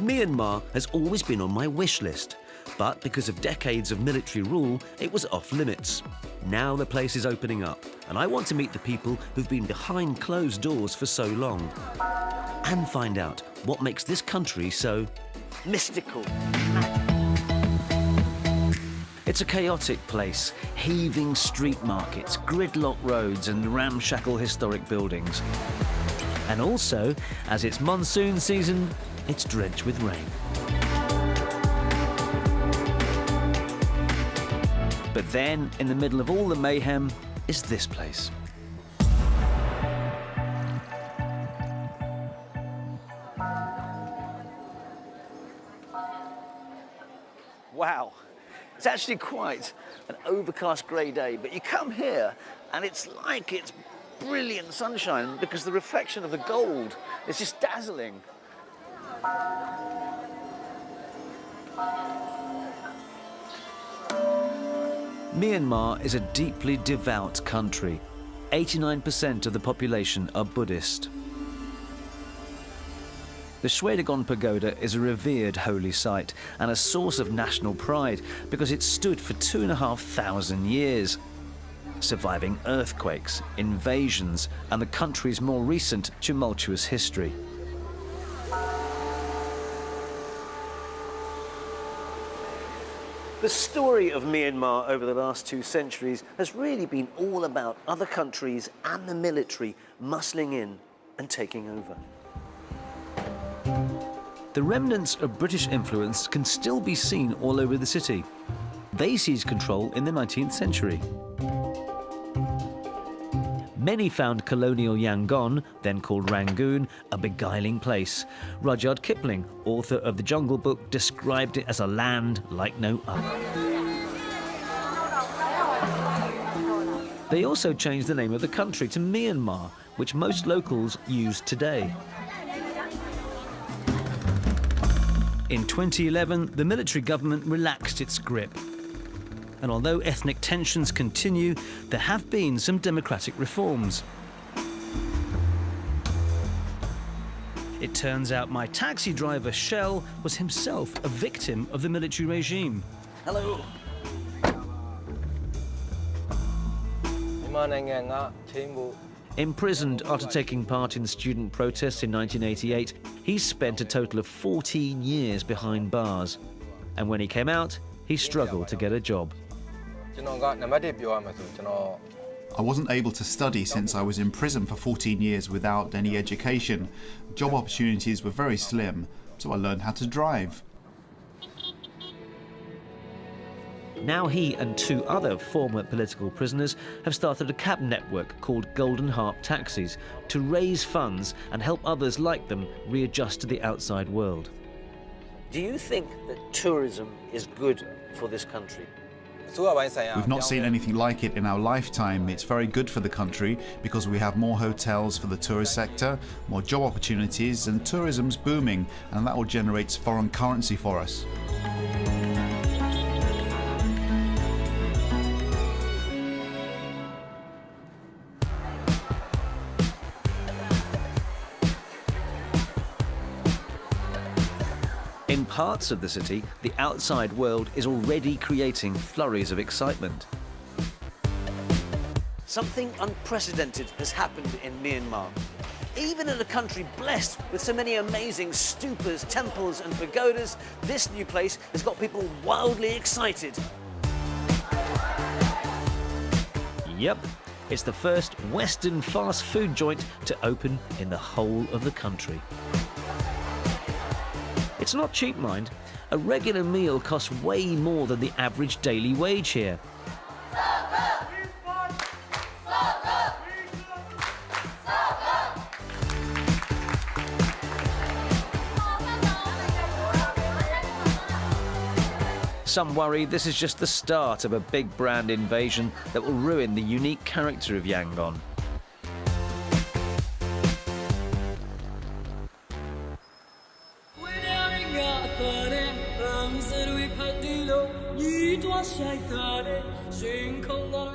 Myanmar has always been on my wish list, but because of decades of military rule, it was off limits. Now the place is opening up, and I want to meet the people who've been behind closed doors for so long and find out what makes this country so mystical. It's a chaotic place, heaving street markets, gridlock roads and ramshackle historic buildings. And also, as it's monsoon season, it's drenched with rain. But then, in the middle of all the mayhem, is this place. Wow, it's actually quite an overcast grey day, but you come here and it's like it's brilliant sunshine because the reflection of the gold is just dazzling. Myanmar is a deeply devout country. 89% of the population are Buddhist. The Shwedagon Pagoda is a revered holy site and a source of national pride because it stood for 2,500 years, surviving earthquakes, invasions, and the country's more recent tumultuous history. The story of Myanmar over the last 2 centuries has really been all about other countries and the military muscling in and taking over. The remnants of British influence can still be seen all over the city. They seized control in the 19th century. Many found colonial Yangon, then called Rangoon, a beguiling place. Rudyard Kipling, author of The Jungle Book, described it as a land like no other. They also changed the name of the country to Myanmar, which most locals use today. In 2011, the military government relaxed its grip. And although ethnic tensions continue, there have been some democratic reforms. It turns out my taxi driver, Shell, was himself a victim of the military regime. Hello. Imprisoned after taking part in student protests in 1988, he spent a total of 14 years behind bars. And when he came out, he struggled to get a job. I wasn't able to study since I was in prison for 14 years without any education. Job opportunities were very slim, so I learned how to drive. Now he and 2 other former political prisoners have started a cab network called Golden Harp Taxis to raise funds and help others like them readjust to the outside world. Do you think that tourism is good for this country? We've not seen anything like it in our lifetime. It's very good for the country because we have more hotels for the tourist sector, more job opportunities, and tourism's booming, and that will generate foreign currency for us. In parts of the city, the outside world is already creating flurries of excitement. Something unprecedented has happened in Myanmar. Even in a country blessed with so many amazing stupas, temples and pagodas, this new place has got people wildly excited. Yep, it's the first Western fast food joint to open in the whole of the country. It's not cheap, mind. A regular meal costs way more than the average daily wage here. Some worry this is just the start of a big brand invasion that will ruin the unique character of Yangon.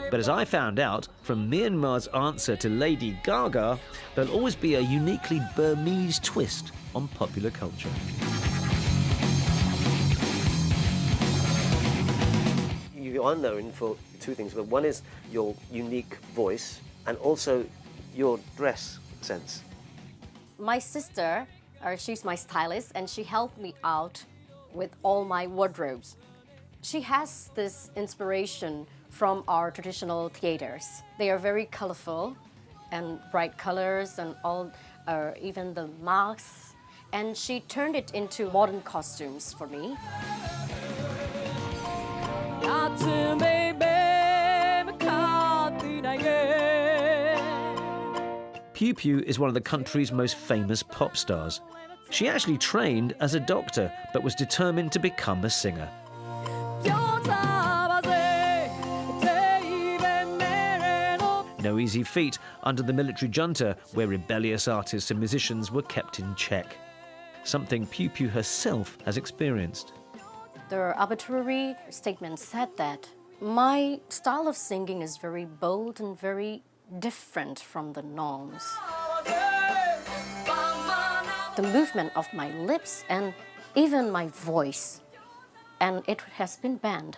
But as I found out from Myanmar's answer to Lady Gaga, there'll always be a uniquely Burmese twist on popular culture. are known for two things. But one is your unique voice and also your dress sense. My sister, she's my stylist, and she helped me out with all my wardrobes. She has this inspiration from our traditional theaters. They are very colorful and bright colors and all, even the masks. And she turned it into modern costumes for me. Pew Pew is one of the country's most famous pop stars. She actually trained as a doctor, but was determined to become a singer. No easy feat under the military junta, where rebellious artists and musicians were kept in check. Something Pew Pew herself has experienced. The arbitrary statement said that my style of singing is very bold and very different from the norms. The movement of my lips and even my voice, and it has been banned.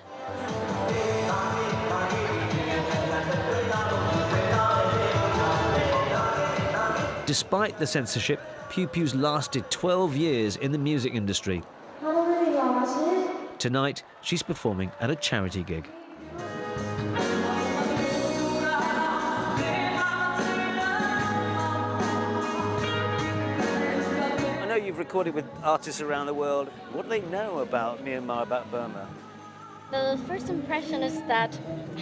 Despite the censorship, Pew Pew's lasted 12 years in the music industry. Tonight, she's performing at a charity gig. I know you've recorded with artists around the world. What do they know about Myanmar, about Burma? The first impression is that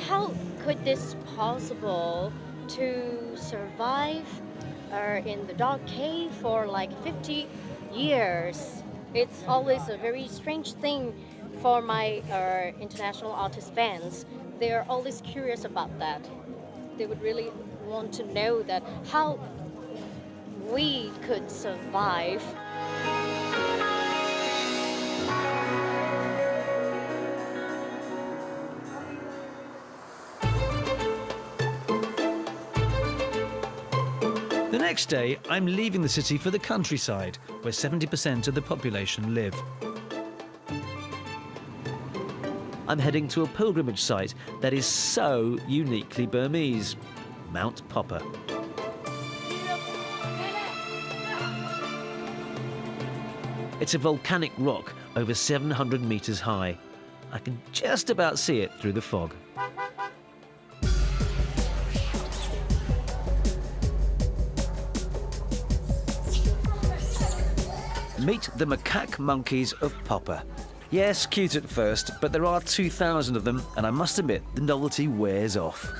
how could this possible to survive in the dark cave for like 50 years? It's always a very strange thing for my international artist fans. They are always curious about that. They would really want to know that how we could survive. The next day, I'm leaving the city for the countryside, where 70% of the population live. I'm heading to a pilgrimage site that is so uniquely Burmese, Mount Popper. It's a volcanic rock over 700 meters high. I can just about see it through the fog. Meet the macaque monkeys of Popper. Yes, cute at first, but there are 2,000 of them, and I must admit, the novelty wears off.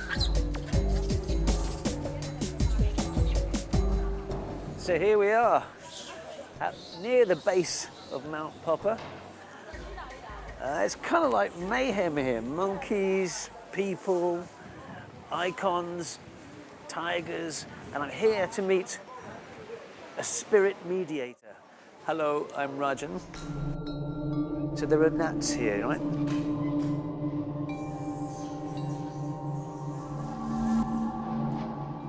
So here we are, near the base of Mount Popper. It's kind of like mayhem here. Monkeys, people, icons, tigers, and I'm here to meet a spirit mediator. Hello, I'm Rajan. So there are gnats here, right?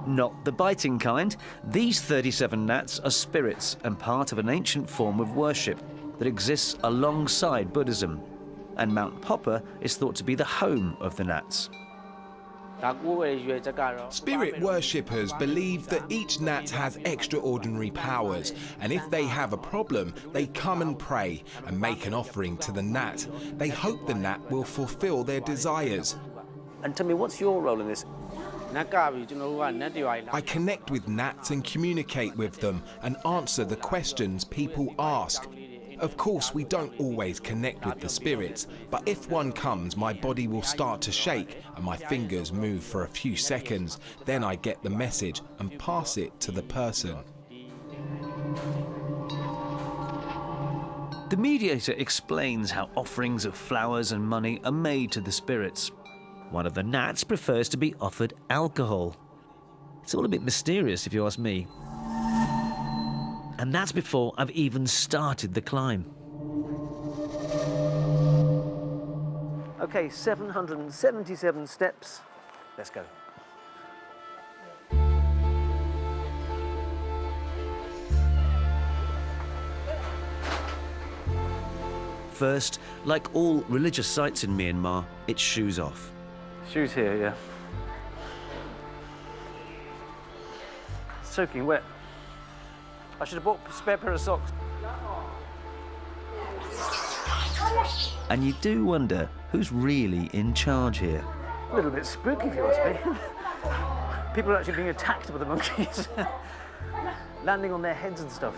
Not the biting kind. These 37 gnats are spirits and part of an ancient form of worship that exists alongside Buddhism. And Mount Popper is thought to be the home of the gnats. Spirit worshippers believe that each gnat has extraordinary powers, and if they have a problem, they come and pray and make an offering to the gnat. They hope the gnat will fulfill their desires. And tell me, what's your role in this? I connect with gnats and communicate with them and answer the questions people ask. Of course, we don't always connect with the spirits, but if one comes, my body will start to shake and my fingers move for a few seconds. Then I get the message and pass it to the person. The mediator explains how offerings of flowers and money are made to the spirits. One of the gnats prefers to be offered alcohol. It's all a bit mysterious, if you ask me. And that's before I've even started the climb. Okay, 777 steps. Let's go. First, like all religious sites in Myanmar, it's shoes off. Shoes here, yeah. Soaking wet. I should have bought a spare pair of socks. And you do wonder who's really in charge here. A little bit spooky, if you ask me. People are actually being attacked by the monkeys. Landing on their heads and stuff.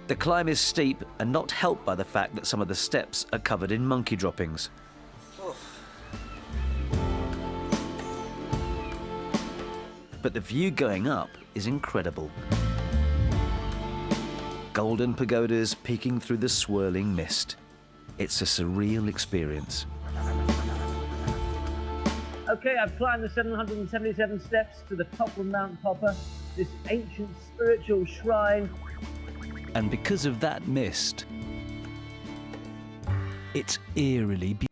The climb is steep and not helped by the fact that some of the steps are covered in monkey droppings. But the view going up is incredible. Golden pagodas peeking through the swirling mist. It's a surreal experience. Okay, I've climbed the 777 steps to the top of Mount Popper, this ancient spiritual shrine. And because of that mist, it's eerily beautiful.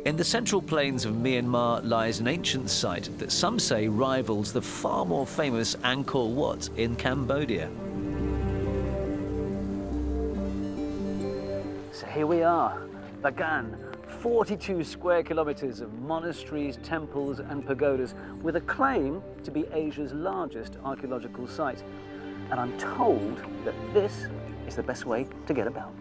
In the central plains of Myanmar lies an ancient site that some say rivals the far more famous Angkor Wat in Cambodia. So here we are, Bagan, 42 square kilometers of monasteries, temples and pagodas with a claim to be Asia's largest archaeological site. And I'm told that this is the best way to get about.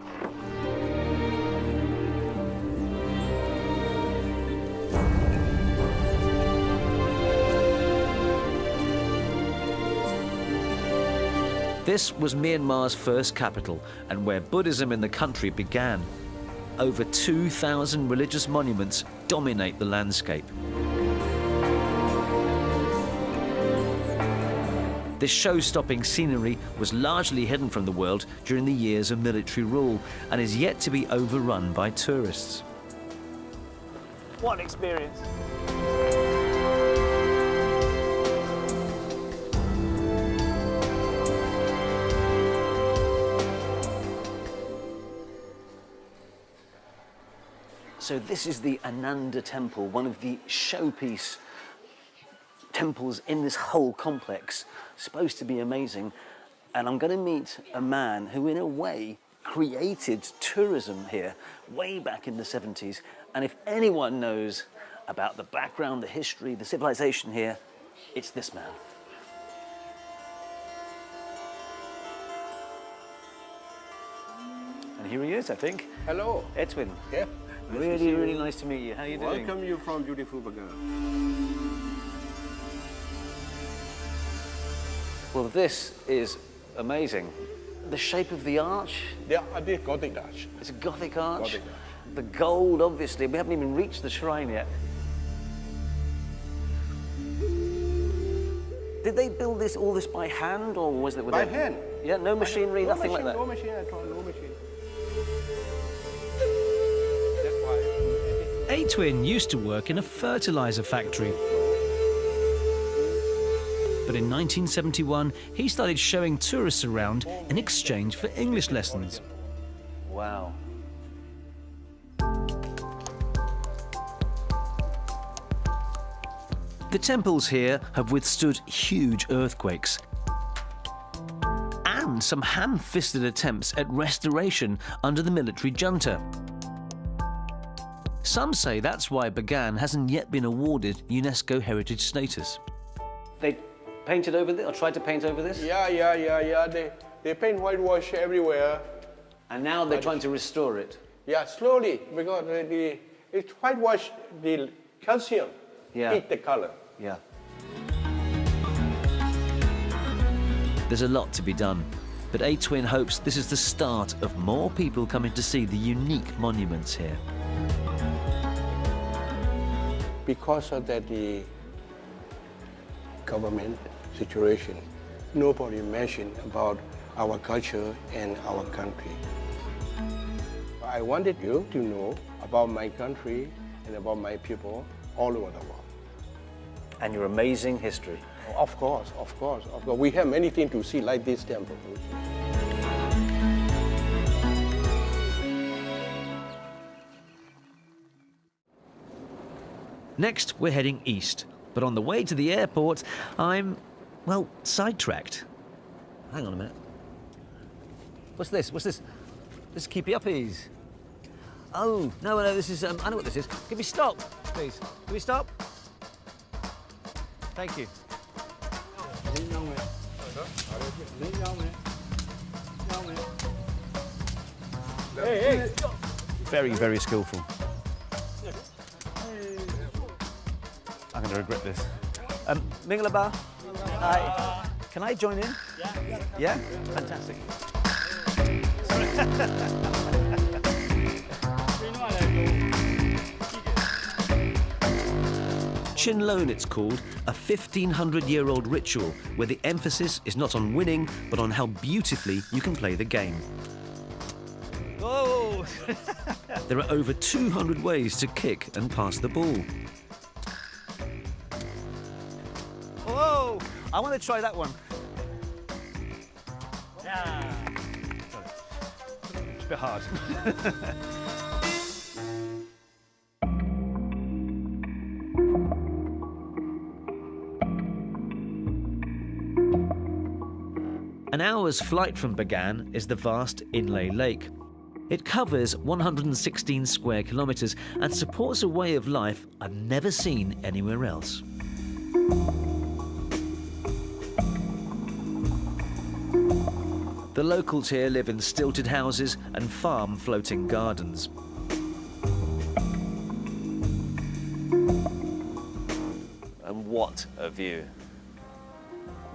This was Myanmar's first capital and where Buddhism in the country began. Over 2,000 religious monuments dominate the landscape. This show-stopping scenery was largely hidden from the world during the years of military rule and is yet to be overrun by tourists. What an experience. So this is the Ananda Temple, one of the showpiece temples in this whole complex. Supposed to be amazing. And I'm going to meet a man who, in a way, created tourism here way back in the 70s. And if anyone knows about the background, the history, the civilization here, it's this man. And here he is, I think. Hello. Edwin. Yeah. Really nice to meet you. How are you doing? Welcome you from beautiful Bagan. Well, this is amazing. The shape of the arch, Yeah, the Gothic arch. it's a Gothic arch. Gothic arch. The gold, obviously. We haven't even reached the shrine yet. Did they build all this by hand, or was it with By hand. Yeah, no machinery, No nothing machine, like that. No machine at all, no machine. That's why. Atwin used to work in a fertilizer factory. But in 1971, he started showing tourists around in exchange for English lessons. Wow. The temples here have withstood huge earthquakes and some ham-fisted attempts at restoration under the military junta. Some say that's why Bagan hasn't yet been awarded UNESCO heritage status. They painted over this, or tried to paint over this? Yeah. They paint whitewash everywhere. And now they're trying to restore it. Yeah, slowly, because it's whitewash, the calcium eat the color. Yeah. There's a lot to be done, but Atwin hopes this is the start of more people coming to see the unique monuments here. Because of that, the government situation, nobody mentioned about our culture and our country. I wanted you to know about my country and about my people all over the world. And your amazing history. Of course. We have many things to see, like this temple. Next, we're heading east. But on the way to the airport, I'm, well, sidetracked. Hang on a minute. What's this? What's this? This is Keepy Uppies. Oh, no, this is, I know what this is. Can we stop, please? Can we stop? Thank you. Very, very skillful. I'm going to regret this. Mingalaba, hi. Can I join in? Yeah? Fantastic. Chinlone, it's called, a 1,500-year-old ritual where the emphasis is not on winning, but on how beautifully you can play the game. Oh! There are over 200 ways to kick and pass the ball. Whoa! I want to try that one. Yeah. It's a bit hard. An hour's flight from Bagan is the vast Inle Lake. It covers 116 square kilometres and supports a way of life I've never seen anywhere else. The locals here live in stilted houses and farm floating gardens. And what a view.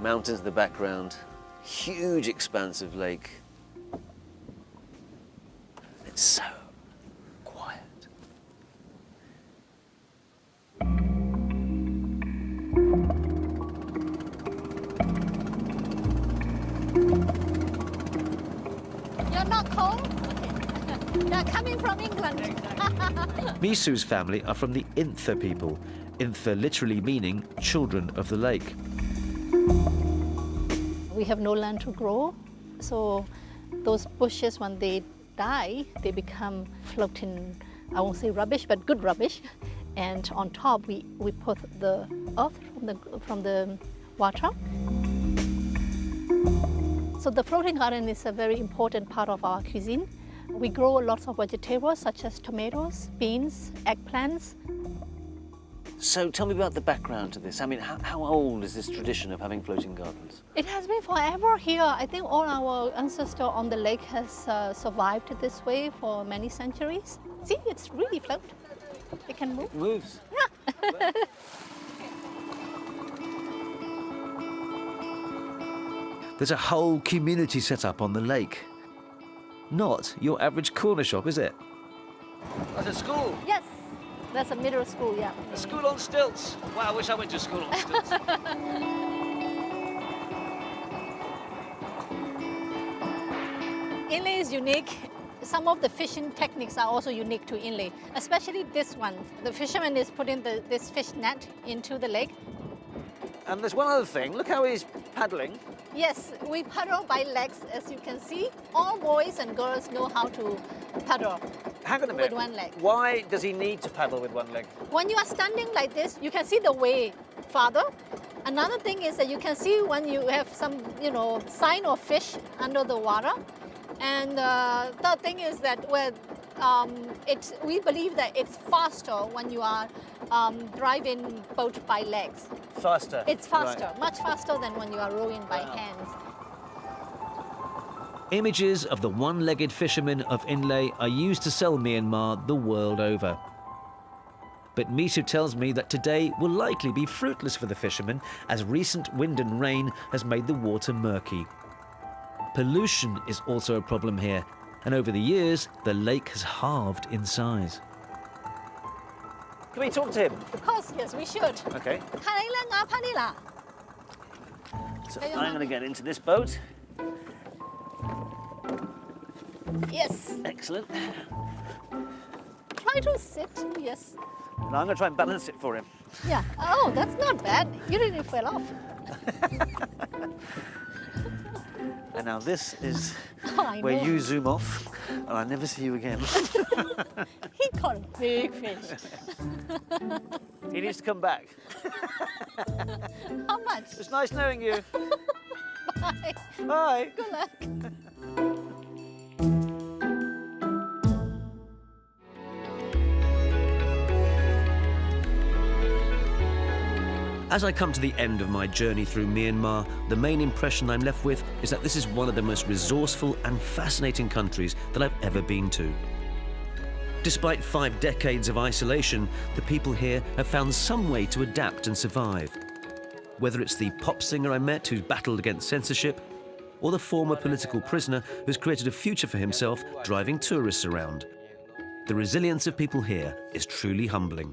Mountains in the background, huge expanse of lake. It's so quiet. You're not cold? You're coming from England. Misu's family are from the Intha people, Intha literally meaning children of the lake. We have no land to grow, so those bushes, when they die, they become floating, I won't say rubbish, but good rubbish. And on top, we put the earth from the water. So the floating garden is a very important part of our cuisine. We grow lots of vegetables such as tomatoes, beans, eggplants. So tell me about the background to this. I mean, how old is this tradition of having floating gardens? It has been forever here. I think all our ancestors on the lake has survived this way for many centuries. See, it's really float. It can move. It moves. Yeah. There's a whole community set up on the lake. Not your average corner shop, is it? That's a school. Yes, that's a middle school, yeah. A school on stilts. Wow, I wish I went to a school on stilts. Inle is unique. Some of the fishing techniques are also unique to Inle, especially this one. The fisherman is putting this fish net into the lake. And there's one other thing. Look how he's paddling. Yes, we paddle by legs, as you can see. All boys and girls know how to paddle. Hang on a minute. With one leg. Why does he need to paddle with one leg? When you are standing like this, you can see the way farther. Another thing is that you can see when you have some, sign of fish under the water. And the third thing is that we believe that it's faster when you are driving boat by legs. Faster. It's faster, Right. much faster than when you are rowing by hands. Images of the one-legged fishermen of Inle are used to sell Myanmar the world over. But Misu tells me that today will likely be fruitless for the fishermen as recent wind and rain has made the water murky. Pollution is also a problem here, and over the years, the lake has halved in size. Can we talk to him? Of course, yes, we should. Okay. So I'm going to get into this boat. Yes. Excellent. Try to sit, yes. Now I'm going to try and balance it for him. Yeah. Oh, that's not bad. You didn't fell off. And now this is Oh, I where know. you zoom off. and I never see you again. He caught a big fish. He needs to come back. How much? It's nice knowing you. Bye. Bye. Good luck. As I come to the end of my journey through Myanmar, the main impression I'm left with is that this is one of the most resourceful and fascinating countries that I've ever been to. Despite 5 decades of isolation, the people here have found some way to adapt and survive. Whether it's the pop singer I met who's battled against censorship, or the former political prisoner who's created a future for himself driving tourists around. The resilience of people here is truly humbling.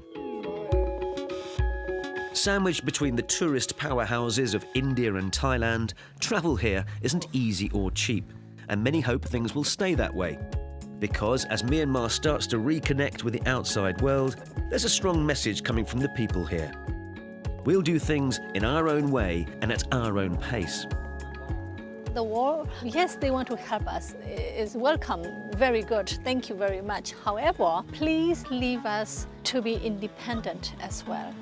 Sandwiched between the tourist powerhouses of India and Thailand, travel here isn't easy or cheap, and many hope things will stay that way. Because as Myanmar starts to reconnect with the outside world, there's a strong message coming from the people here. We'll do things in our own way and at our own pace. The war, yes, they want to help us, is welcome, very good, thank you very much. However, please leave us to be independent as well.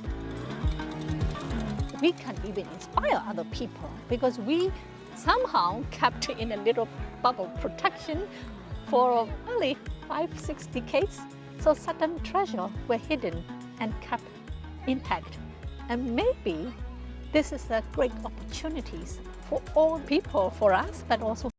We can even inspire other people because we somehow kept in a little bubble protection for only 5-6 decades. So certain treasures were hidden and kept intact. And maybe this is a great opportunities for all people, for us, but also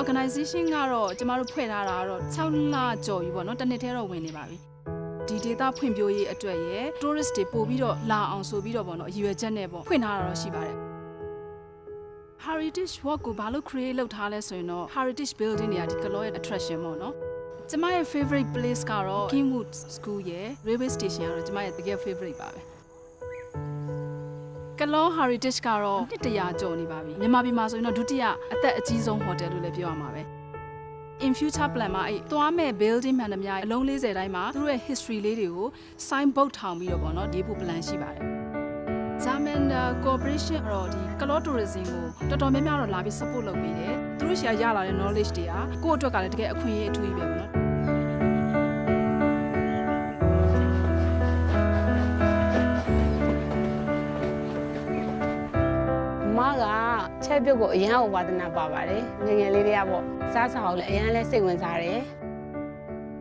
organization ကတော့ကျမတို့ဖွဲ့ထားတာကတော့6လကျော်ပြီပေါ့နော်တစ်နှစ်ထဲတော့ဝင်နေပါပြီဒီ data ဖွံ့ဖြိုးရေးအတွက်ရယ် tourist တွေပို့ပြီးတော့လာအောင်ဆိုပြီးတော့ပေါ့နော်အရွယ်ချက်နဲ့ပေါ့ဖွင့်ထားတာတော့ရှိပါတယ် heritage walk ကိုဘာလို့ create လုပ်ထားလဲဆိုရင်တော့ heritage building တွေကဒီကလောရဲ့ attraction ပေါ့နော်ကျမရဲ့ favorite place ကတော့ Kingwood School ရယ် railway station ကတော့ကျမရဲ့တကယ် favorite ပါပဲကလော heritage ကတော့100ကျော်နေပါပြီမြန်မာပြည်မှာဆိုရင်တော့ဒုတိယအသက်အကြီးဆုံး hotel လို့လည်းပြောရမှာပဲ in future plan မှာသွားမဲ့ building မှန်သမျှအလုံး40တိုင်းမှာသူတို့ရဲ့ history လေးတွေကို sign board ထောင်ပြီးတော့ပေါ့နော်ဒီဖို့ plan ရှိပါတယ် German corporation တော့ဒီကလော tourism ကိုတော်တော်များများတော့လာပြီး support လုပ်ပေးတယ်သူတို့ရှာရလာတဲ့ knowledge တွေကကိုယ့်အတွက်ကလည်းတကယ်အခွင့်အရေးအထူးကြီးပဲပေါ့နော်ချက်ပြုတ်ကိုအရန်ဝါသနာပါပါတယ်ငယ်ငယ်လေးတွေကပေါ့စားစာကိုလည်းအရန်လဲစိတ်ဝင်စားတယ်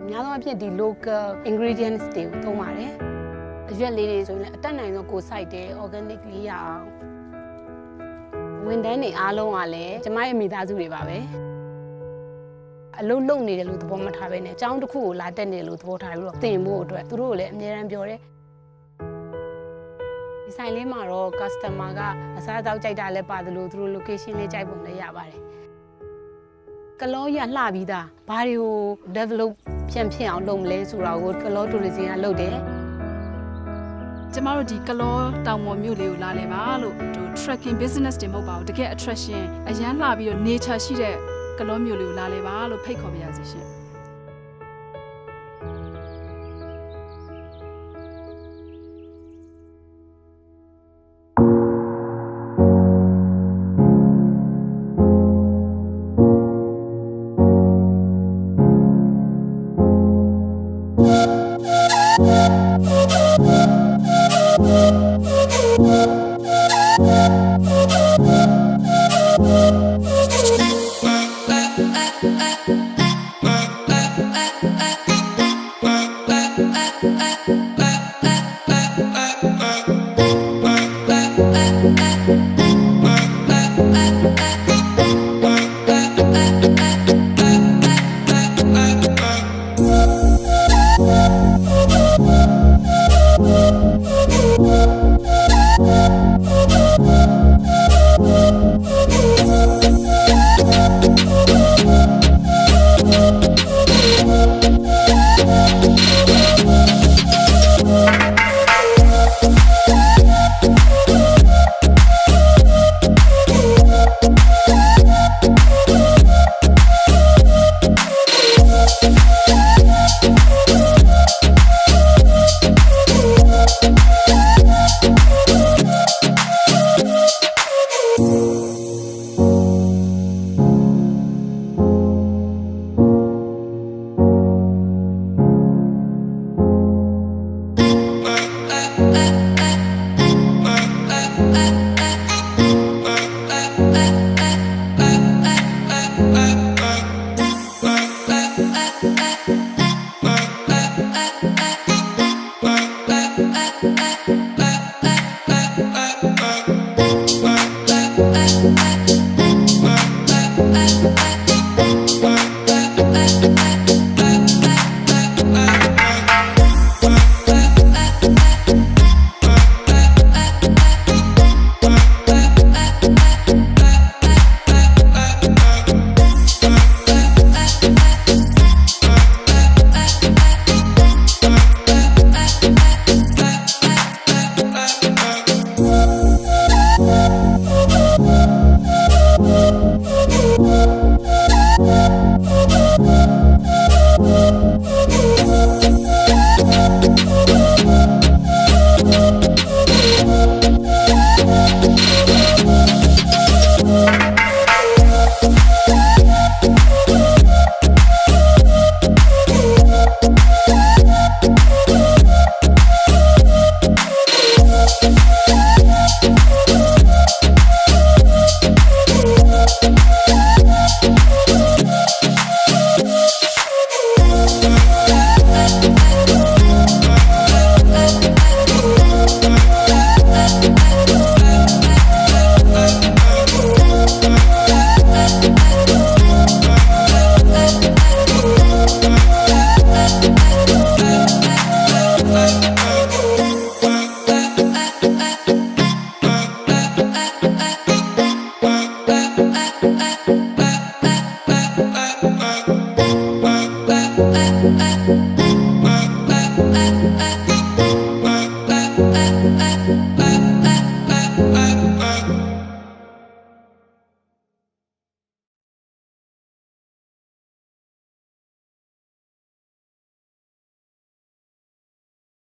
အများသောအားဖြင့်ဒီ local ingredients တွေကိုသုံးပါတယ်အရွက်လေးတွေဆိုရင်လည်းအတက်နိုင်ဆုံးကိုစိုက်တယ် organic လေးရအောင်ဝန်ထမ်းတွေအားလုံးကလည်းကျမရဲ့မိသားစုတွေပါပဲအလုပ်လုပ်နေတယ်လို့သဘောမထားဘဲနဲ့အကြောင်းတစ်ခုကိုလာတက်နေတယ်လို့သဘောထားပြီးတော့သင်ဖို့အတွက်သူတို့ကိုလည်းအများအားပြောတယ်ဒီဆိုင်လေးမှာတော့ customer ကအစားအသောက်ကြိုက်တာလည်းပါတယ်လို့သူတို့ location လေးကြိုက်ပုံလည်းရပါတယ်ကလောရလှပြီးသားဘာတွေကို develop ဖြစ်အောင်လုပ်မလဲဆိုတာကိုကလော tourism ကလုပ်တယ်ကျမတို့ဒီကလောတောင်ပေါ်မြို့လေးကိုလာနေပါလို့ဒီ trekking business တွေမဟုတ်ပါဘူးတကယ် attraction အရန်လှပြီးတော့ nature ရှိတဲ့ကလောမြို့လေးကိုလာနေပါလို့ဖိတ်ခေါ်ပါရစေရှင်